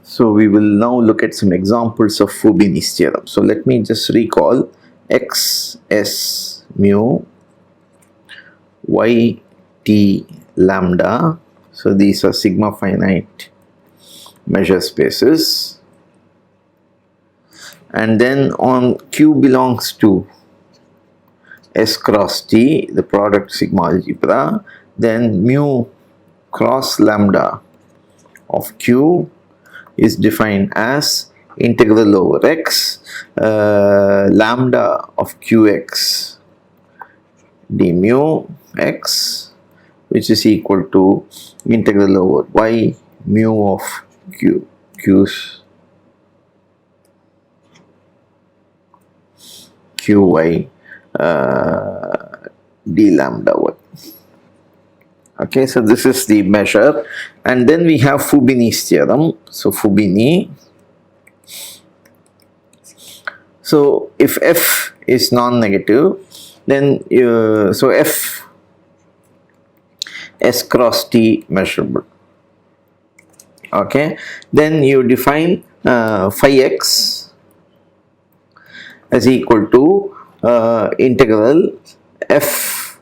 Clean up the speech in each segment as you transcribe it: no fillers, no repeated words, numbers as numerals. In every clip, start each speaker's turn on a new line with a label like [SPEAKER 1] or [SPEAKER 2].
[SPEAKER 1] So we will now look at some examples of Fubini's theorem. So let me just recall x s mu y t lambda. So these are sigma finite measure spaces, and then on Q belongs to S cross T, the product sigma algebra, then mu cross lambda of Q is defined as integral over x lambda of qx d mu x, which is equal to integral over y mu of qy d lambda y. Okay, so this is the measure, and then we have Fubini's theorem. So Fubini, so if f is non-negative, then so f s cross t measurable. Okay, then you define phi x as equal to integral f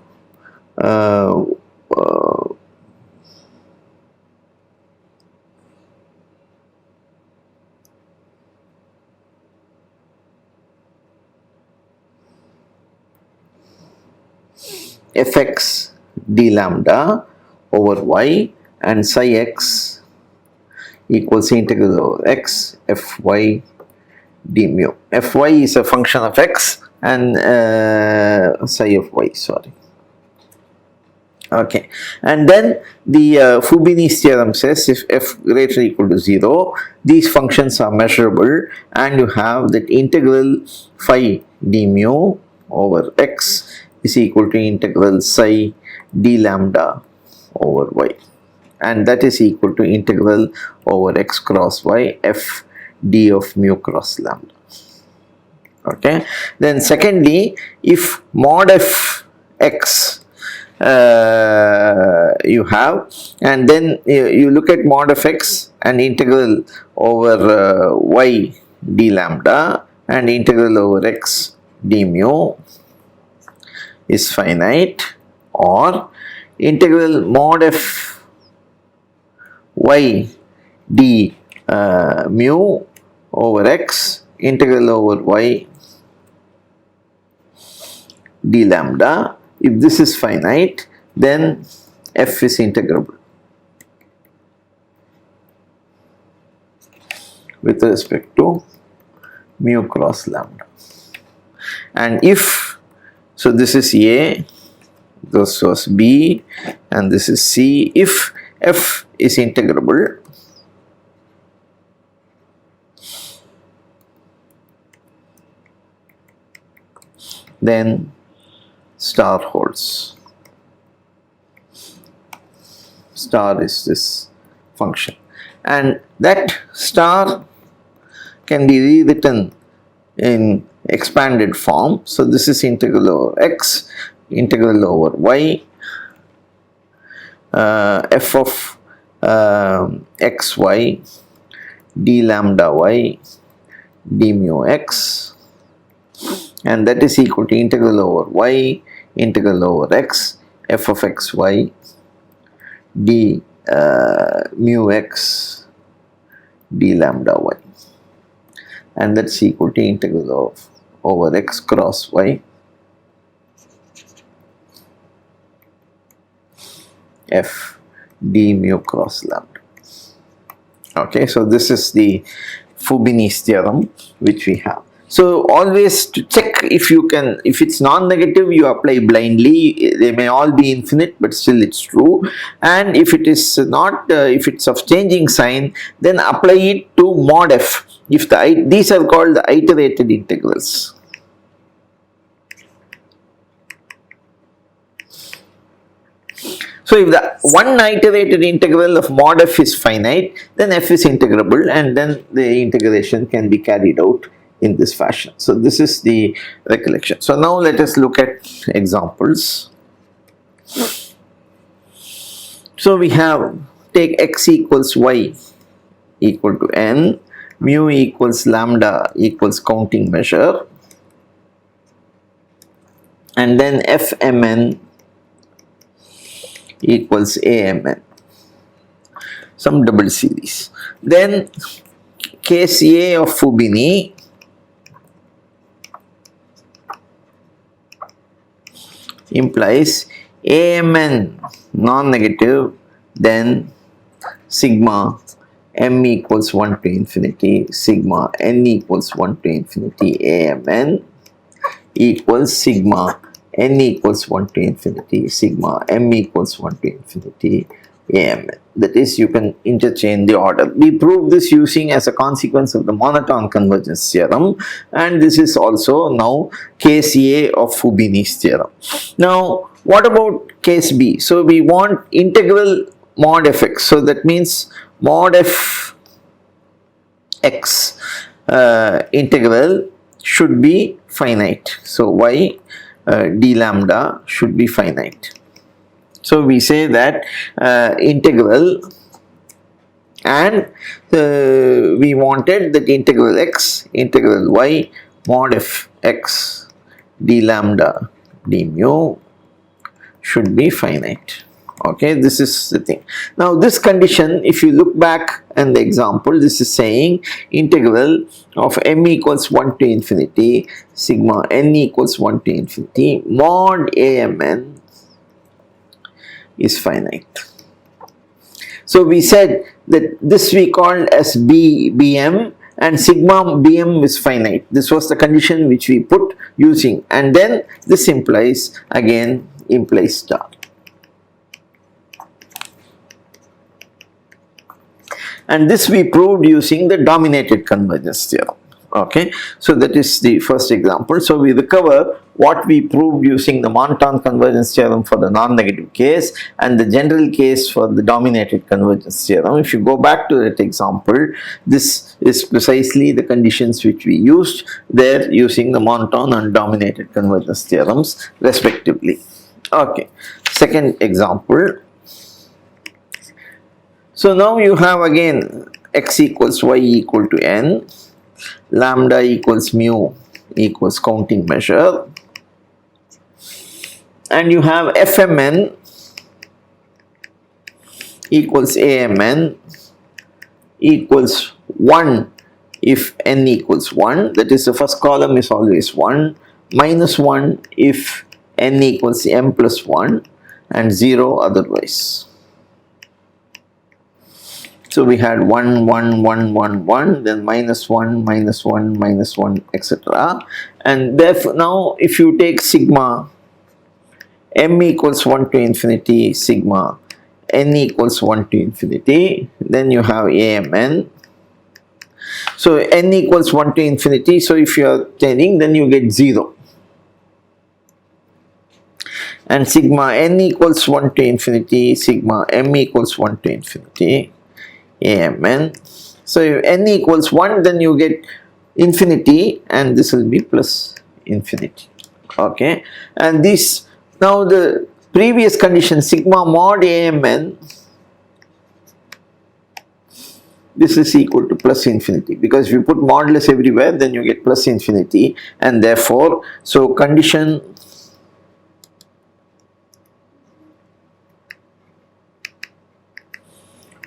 [SPEAKER 1] fx d lambda over y, and psi x equals integral over x fy d mu. Fy is a function of x and psi of y, sorry. Okay, and then the Fubini's theorem says if f greater or equal to 0, these functions are measurable, and you have that integral phi d mu over x is equal to integral psi d lambda over y, and that is equal to integral over x cross y f d of mu cross lambda. Okay, then secondly, if mod f x you have, and then you look at mod of x and integral over y d lambda and integral over x d mu is finite, or integral mod f y d mu over x integral over y d lambda. If this is finite, then f is integrable with respect to mu cross lambda. And if, so this is A, this was B, and this is C. If f is integrable, then star holds. Star is this function, and that star can be rewritten in expanded form. So this is integral over x, integral over y, f of xy d lambda y d mu x, and that is equal to integral over y integral over x f of xy d mu x d lambda y, and that's equal to integral of over x cross y f d mu cross lambda. Okay, so this is the Fubini's theorem which we have. So always to check if you can, if it's non-negative, you apply blindly. They may all be infinite, but still it's true. And if it is not, if it's of changing sign, then apply it to mod f. If these are called the iterated integrals. So if the one iterated integral of mod f is finite, then f is integrable, and then the integration can be carried out in this fashion. So this is the recollection. So now let us look at examples. So we have, take x equals y equal to n, mu equals lambda equals counting measure, and then fmn equals amn, some double series. Then case A of Fubini implies amn non-negative, then sigma m equals 1 to infinity, sigma n equals 1 to infinity amn equals sigma n equals 1 to infinity, sigma m equals 1 to infinity amn. That is, you can interchange the order. We prove this using as a consequence of the monotone convergence theorem, and this is also now case A of Fubini's theorem. Now, what about case B? So, we want integral mod fx. So, that means mod f x integral should be finite. So, y d lambda should be finite. So, we say that integral, and we wanted that integral x, integral y, mod f x d lambda d mu should be finite. Okay, this is the thing. Now, this condition, if you look back in the example, this is saying integral of m equals 1 to infinity, sigma n equals 1 to infinity, mod amn is finite. So, we said that this we called as bm, and sigma bm is finite. This was the condition which we put using, and then this implies, again implies star. And this we proved using the dominated convergence theorem. Okay, so that is the first example. So, we recover what we proved using the monotone convergence theorem for the non-negative case and the general case for the dominated convergence theorem. If you go back to that example, this is precisely the conditions which we used there using the monotone and dominated convergence theorems respectively. Okay, second example. So, now you have again x equals y equal to n, lambda equals mu equals counting measure, and you have fmn equals amn equals 1 if n equals 1, that is the first column is always 1, minus 1 if n equals m plus 1, and 0 otherwise. So, we had 1, 1, 1, 1, 1, then minus 1, minus 1, minus 1, etc. And therefore, now if you take sigma m equals 1 to infinity, sigma n equals 1 to infinity, then you have amn. So, n equals 1 to infinity, so if you are taking, then you get 0. And sigma n equals 1 to infinity, sigma m equals 1 to infinity, amn. So, if n equals 1, then you get infinity, and this will be plus infinity. Okay, and this, now the previous condition sigma mod amn, this is equal to plus infinity, because if you put modulus everywhere, then you get plus infinity, and therefore, so condition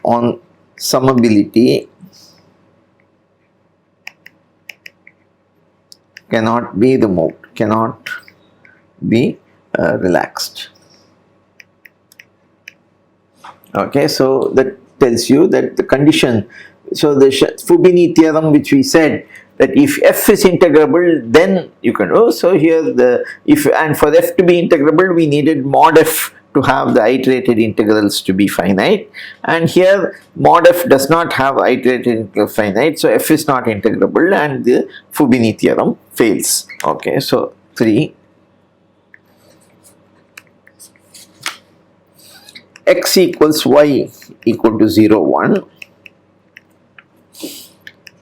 [SPEAKER 1] on summability cannot be removed, cannot be relaxed. Okay, so that tells you that the condition, so the Fubini theorem which we said that if f is integrable, then you can do. So, here the if, and for f to be integrable, we needed mod f to have the iterated integrals to be finite, and here mod f does not have iterated integral finite, so f is not integrable and the Fubini theorem fails. Okay, so 3, x equals y equal to 0, 1,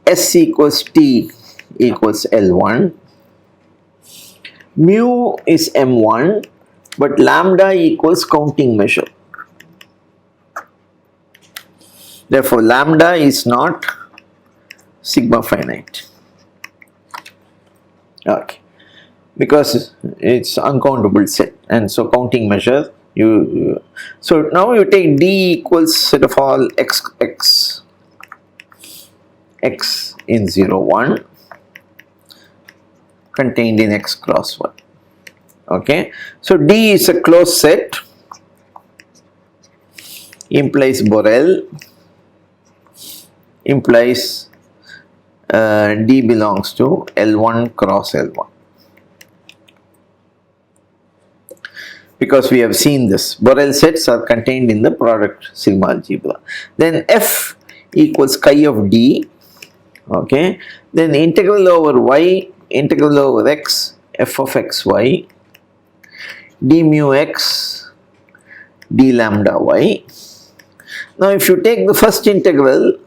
[SPEAKER 1] s equals t equals L1, mu is M1, but lambda equals counting measure. Therefore lambda is not sigma finite. Okay, because it's uncountable set, and so counting measure so now you take D equals set of all x in 0 1 contained in x cross 1. Okay, so D is a closed set, implies Borel, implies D belongs to L1 cross L1. Because we have seen this, Borel sets are contained in the product sigma algebra. Then F equals chi of D. Okay, then integral over y, integral over x, f of xy, d mu x, d lambda y. Now if you take the first integral,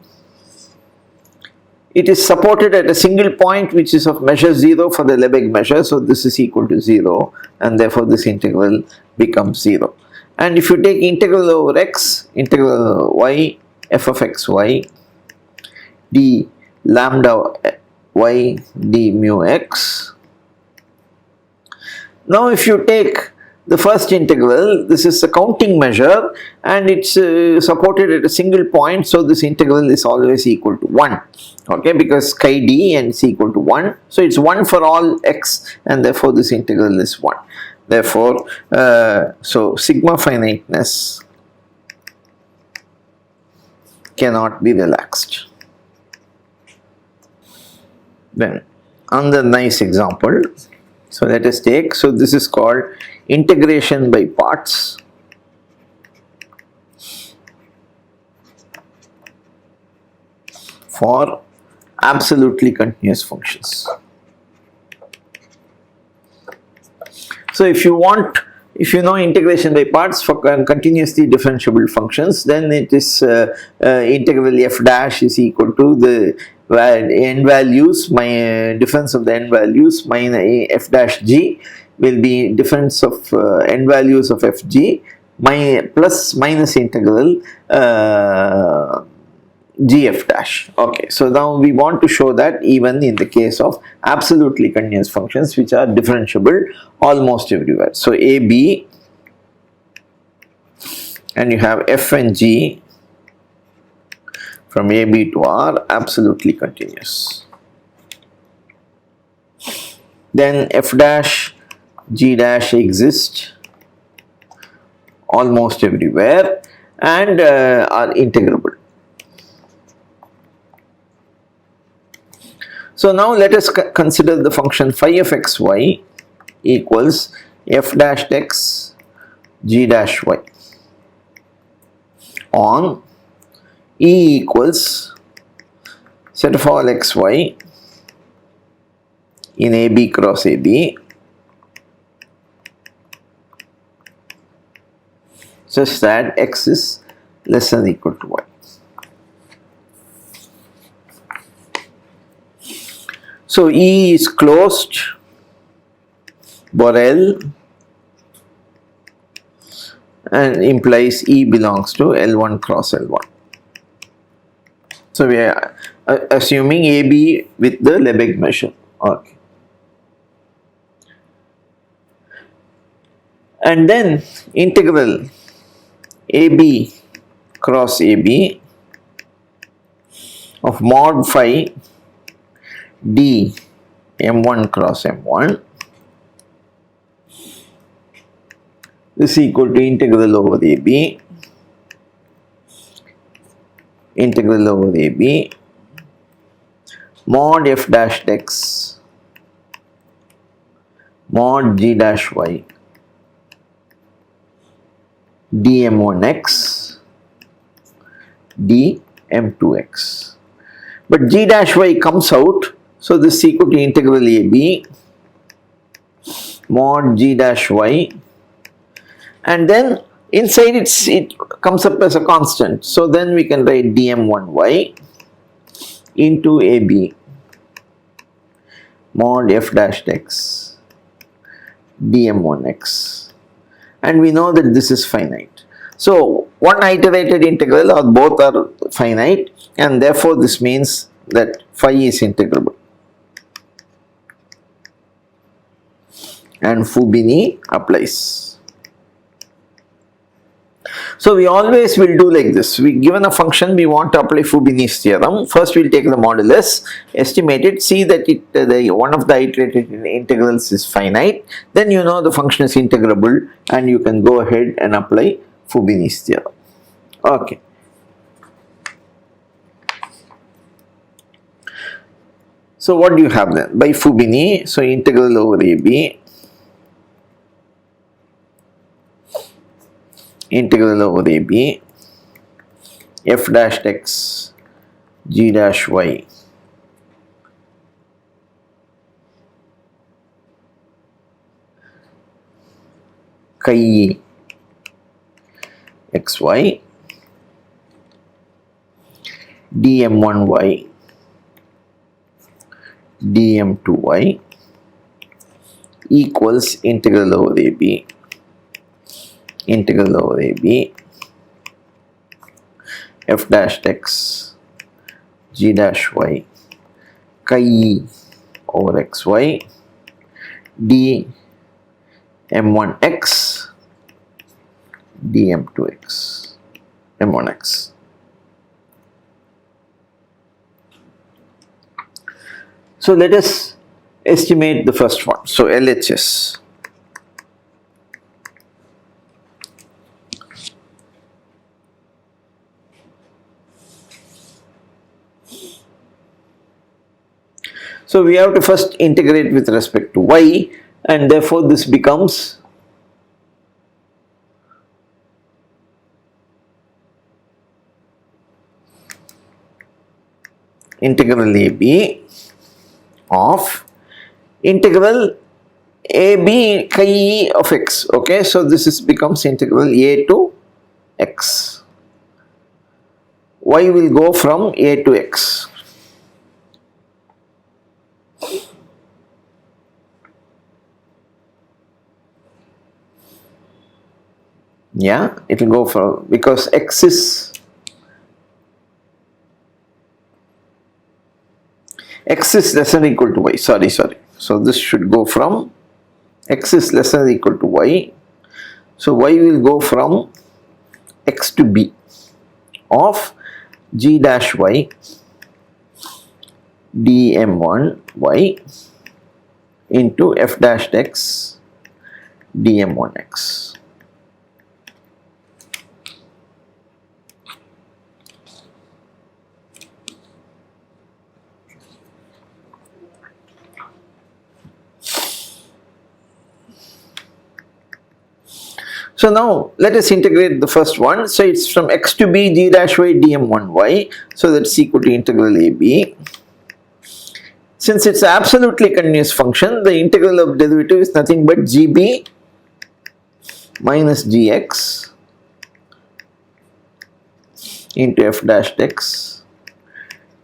[SPEAKER 1] it is supported at a single point which is of measure 0 for the Lebesgue measure, so this is equal to 0, and therefore this integral becomes 0. And if you take integral over x, integral over y, f of xy, d lambda y, d mu x. Now if you take the first integral, this is a counting measure and it's supported at a single point, so this integral is always equal to 1. Okay, because chi d and it's equal to 1, so it's 1 for all x, and therefore this integral is 1. Therefore, so sigma finiteness cannot be relaxed. Then another nice example, so let us take, so this is called integration by parts for absolutely continuous functions. So if you know integration by parts for continuously differentiable functions, then it is integral f dash is equal to the n values, my difference of the n values minus f dash g will be difference of n values of f g plus minus integral gf dash. Okay, so now we want to show that even in the case of absolutely continuous functions which are differentiable almost everywhere. So a b, and you have f and g from a b to r absolutely continuous. Then f dash g dash exist almost everywhere and are integrable. So now let us consider the function phi of xy equals f dash x g dash y on E equals set of all xy in AB cross AB such that x is less than or equal to y. So E is closed, Borel, and implies E belongs to L1 cross L1. So we are assuming AB with the Lebesgue measure. Okay. And then integral AB cross AB of mod phi d m1 cross m1 is equal to integral over AB, integral over AB mod f dash x mod g dash y dm1x dm2x. But g dash y comes out, so this is equal to integral AB mod g dash y, and then inside it comes up as a constant, so then we can write dm1y into AB mod f dash x dm1x, and we know that this is finite. So one iterated integral or both are finite, and therefore this means that phi is integrable. And Fubini applies. So we always will do like this. We given a function, we want to apply Fubini's theorem. First we will take the modulus, estimate it, see that one of the iterated integrals is finite. Then you know the function is integrable and you can go ahead and apply Fubini's theorem. Okay. So what do you have then? By Fubini, so integral over AB, integral over AB, f dash x, g dash y, chi xy, dm1y, dm2y equals integral over AB, integral over AB, f dash x, g dash y, chi over xy, d m1x, dm2x, m1x. So let us estimate the first one. So LHS. So we have to first integrate with respect to y, and therefore this becomes integral AB of integral AB chi of x. Okay, so this becomes integral a to x. Y will go from a to x. Yeah, it will go from, because x is less than or equal to y. Sorry. So this should go from x is less than or equal to y. So y will go from x to b of g dash y dm1 y into f dash x dm1 x. So now let us integrate the first one. So it's from x to b g dash y dm1y. So that's equal to integral AB. Since it's an absolutely continuous function, the integral of derivative is nothing but gb minus gx into f dash x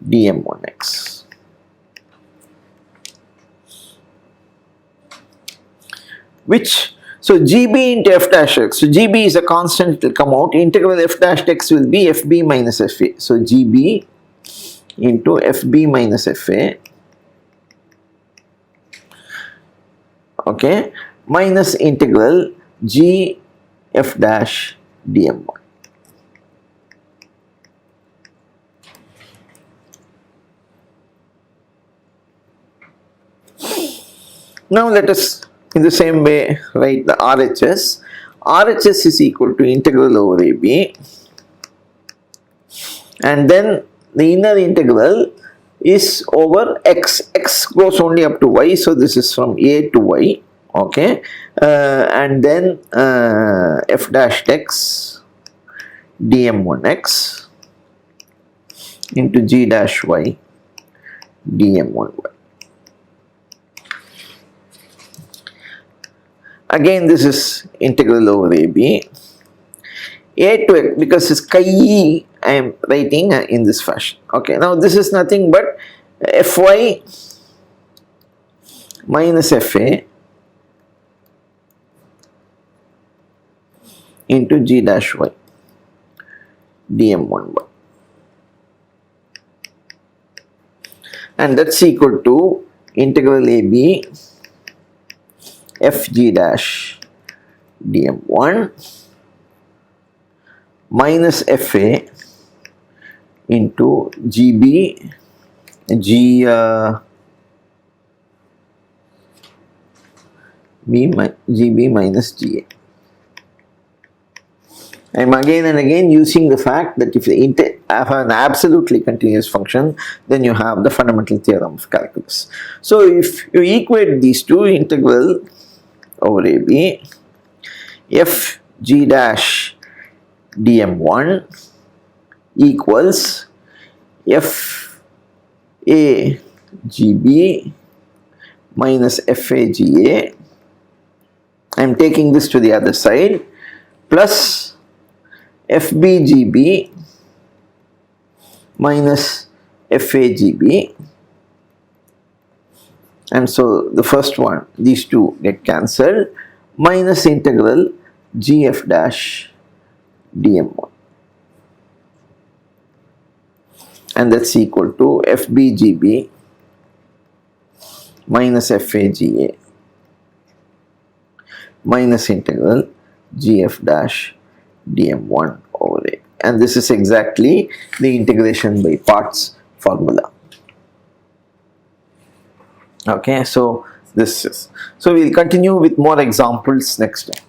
[SPEAKER 1] dm1x. So gb into f dash x, so gb is a constant, it will come out, integral f dash x will be fb minus fa. So gb into fb minus fa, okay, minus integral g f dash dm1. Now let us in the same way write the RHS. RHS is equal to integral over AB, and then the inner integral is over x. X goes only up to y, so this is from a to y, okay, and then f dash x dm1x into g dash y dm1y. Again, this is integral over AB. A to x, because it's chi e, I am writing in this fashion. Okay, now this is nothing but fy minus fa into g dash y. dm1 and that's equal to integral AB fg dash dm1 minus fa into GB GB minus GA. I am again and again using the fact that if you have an absolutely continuous function, then you have the fundamental theorem of calculus. So if you equate these two, integral over AB f g dash dm1 equals f a gb minus f a ga. I am taking this to the other side, plus FBGB minus FAGB, and so the first one, these two get cancelled, minus integral GF dash dm1, and that's equal to FBGB minus FAGA minus integral GF dash dm1 over A, and this is exactly the integration by parts formula. Okay, so this is, so we'll continue with more examples next time.